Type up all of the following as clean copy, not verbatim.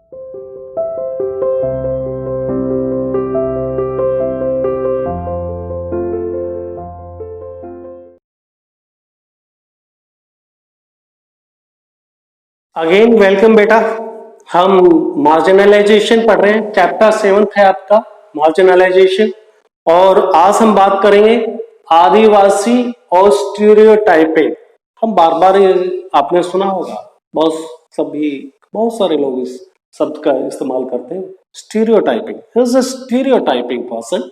Again welcome बेटा। हम marginalisation पढ़ रहे हैं, चैप्टर 7 है आपका मार्जिनलाइजेशन। और आज हम बात करेंगे आदिवासी और स्टीरियोटाइपिंग। हम बार बार आपने सुना होगा, बहुत सारे लोग इस शब्द का इस्तेमाल करते हैं, stereotyping. Is a stereotyping person,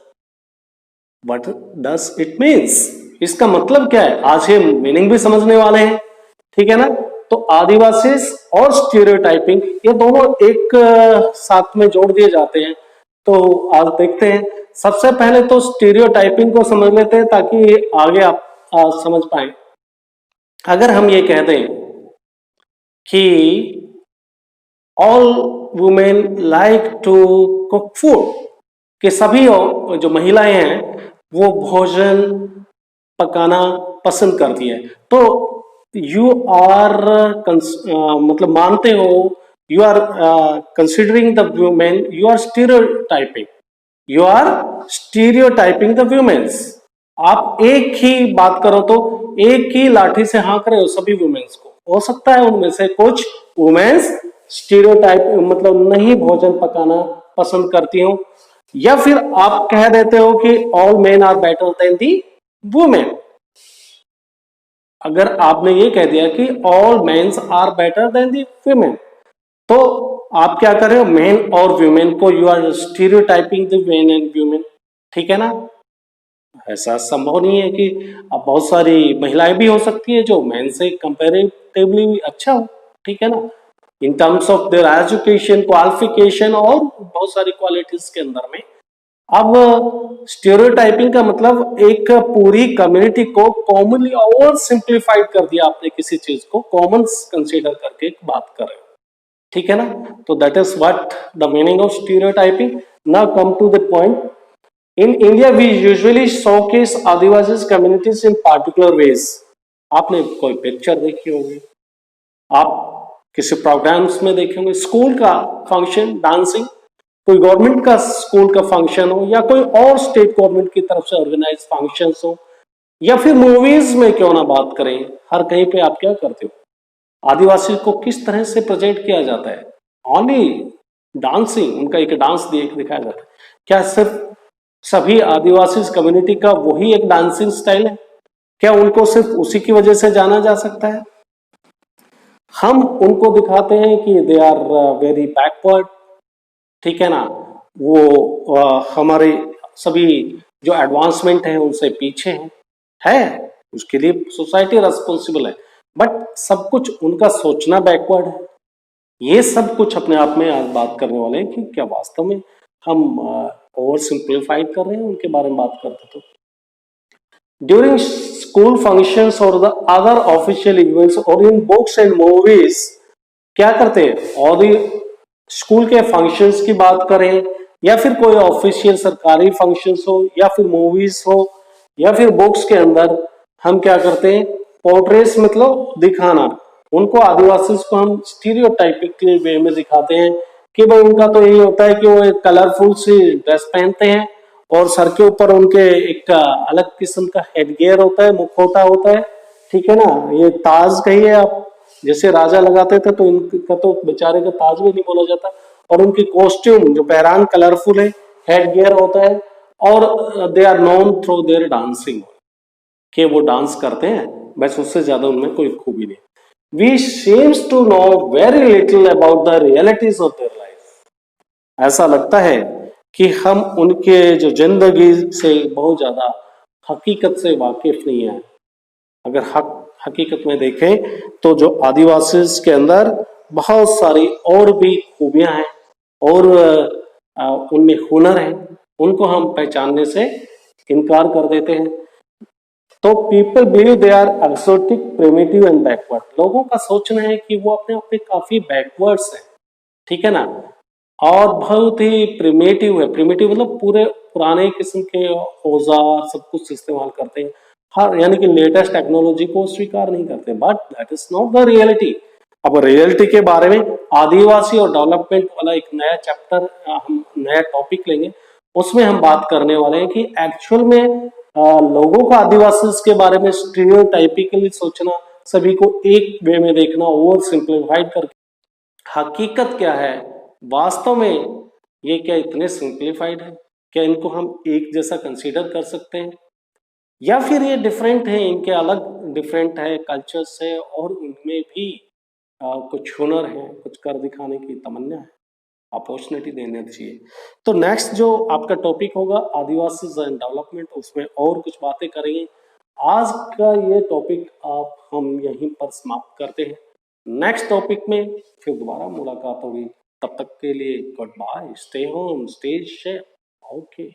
what does it means? इसका मतलब क्या है, आज हम मीनिंग भी समझने वाले हैं, ठीक है ना। तो आदिवासी और स्टीरियोटाइपिंग ये दोनों एक साथ में जोड़ दिए जाते हैं। तो आज देखते हैं, सबसे पहले तो स्टीरियोटाइपिंग को समझ लेते हैं ताकि आगे आप समझ पाए। अगर हम ये कह दें कि all women like to cook food, कि सभी जो महिलाएं हैं वो भोजन पकाना पसंद करती है, तो यू आर मतलब मानते हो, you are considering the women, you are stereotyping, you are stereotyping the women's. आप एक ही बात करो तो एक ही लाठी से हाँक रहे हो सभी वुमेन्स को। हो सकता है उनमें से कुछ वुमेन्स स्टीरियोटाइप मतलब नहीं भोजन पकाना पसंद करती हो, या फिर आप कह देते हो कि all men are better than the women. अगर आपने ये कह दिया कि all men's are better than the women, तो आप क्या कर रहे हो, मेन और वुमेन को you are stereotyping the men and women, ठीक है ना। ऐसा संभव नहीं है कि अब बहुत सारी महिलाएं भी हो सकती है जो मेन से कंपैरेटिवली अच्छा हो, ठीक है ना, in terms of their education, qualification और बहुत सारी क्वालिटीज के अंदर में। अब स्टीरियोटाइपिंग का मतलब एक पूरी कम्युनिटी को कॉमनली और सिंप्लीफाइड कर दिया आपने, किसी चीज को कॉमन कंसीडर करके बात कर रहे हो, ठीक है ना। तो that is what the meaning of stereotyping. Now come to the point. In India we usually showcase Adivasi communities in particular ways. आपने कोई पिक्चर देखी होगी, आप किसी प्रोग्राम्स में देखे होंगे, स्कूल का फंक्शन, डांसिंग, कोई गवर्नमेंट का स्कूल का फंक्शन हो, या कोई और स्टेट गवर्नमेंट की तरफ से ऑर्गेनाइज फंक्शंस हो, या फिर मूवीज में क्यों ना बात करें, हर कहीं पे आप क्या करते हो, आदिवासी को किस तरह से प्रेजेंट किया जाता है, ओनली डांसिंग, उनका एक डांस दिखाया जाता है। क्या सिर्फ सभी आदिवासी कम्युनिटी का वही एक डांसिंग स्टाइल है? क्या उनको सिर्फ उसी की वजह से जाना जा सकता है? हम उनको दिखाते हैं कि दे आर वेरी बैकवर्ड, ठीक है ना, वो हमारे सभी जो एडवांसमेंट है उनसे पीछे है, उसके लिए सोसाइटी रेस्पॉन्सिबल है, बट सब कुछ उनका सोचना बैकवर्ड है। ये सब कुछ अपने आप में आज बात करने वाले हैं कि क्या वास्तव में हम ओवर सिंप्लीफाइड कर रहे हैं उनके बारे में बात करते। तो ड्यूरिंग स्कूल फंक्शंस और द अदर ऑफिशियल इवेंट्स और इन बुक्स एंड मूवीज क्या करते हैं, और स्कूल के फंक्शंस की बात करें, या फिर कोई ऑफिशियल सरकारी फंक्शंस हो, या फिर मूवीज हो, या फिर बुक्स के अंदर हम क्या करते हैं, पोर्ट्रेट्स मतलब दिखाना, उनको आदिवासी को हम स्टीरियोटाइपिक वे में दिखाते हैं कि भाई उनका तो यही होता है कि वो एक कलरफुल सी ड्रेस पहनते हैं और सर के ऊपर उनके एक अलग किस्म का हेडगियर होता है, मुखौटा होता है, ठीक है ना। ये ताज कहिए आप, जैसे राजा लगाते थे, तो इनका तो बेचारे का ताज भी नहीं बोला जाता। और उनकी कॉस्ट्यूम जो पहरान कलरफुल है, हेडगियर होता है, और they are known through their dancing, कि वो डांस करते हैं, बस उससे ज्यादा उनमें कोई खूबी नहीं। We seems to know very little about the realities of their life. ऐसा लगता है कि हम उनके जो जिंदगी से बहुत ज्यादा हकीकत से वाकिफ नहीं है। अगर हकीकत में देखें तो जो आदिवासी के अंदर बहुत सारी और भी खूबियां हैं और उनमें हुनर है, उनको हम पहचानने से इनकार कर देते हैं। तो people believe they are exotic, primitive and backward. लोगों का सोचना है कि वो अपने आप में काफी बैकवर्ड्स है, ठीक है ना, और बहुत ही प्रिमिटिव है। प्रिमिटिव मतलब पूरे पुराने किस्म के औजार सब कुछ इस्तेमाल करते हैं, हर यानी कि लेटेस्ट टेक्नोलॉजी को स्वीकार नहीं करते। But that is not the reality. अब रियलिटी के बारे में आदिवासी और डेवलपमेंट वाला एक नया चैप्टर, हम नया टॉपिक लेंगे, उसमें हम बात करने वाले हैं कि एक्चुअल में लोगों का आदिवासी के बारे में स्टीरियोटाइपिकली सोचना, सभी को एक वे में देखना, ओवर सिंप्लीफाइड करके हकीकत क्या है, वास्तव में ये क्या इतने सिंप्लीफाइड है? क्या इनको हम एक जैसा कंसीडर कर सकते हैं, या फिर ये डिफरेंट है, इनके अलग डिफरेंट है कल्चर्स है, और उनमें भी कुछ हुनर है, कुछ कर दिखाने की तमन्ना है, अपॉर्चुनिटी देना चाहिए। तो नेक्स्ट जो आपका टॉपिक होगा आदिवासी एंड डेवलपमेंट, उसमें और कुछ बातें करेंगे। आज का ये टॉपिक आप हम यहीं पर समाप्त करते हैं। नेक्स्ट टॉपिक में फिर दोबारा मुलाकात होगी। तब तक के लिए goodbye, stay home, stay safe, okay.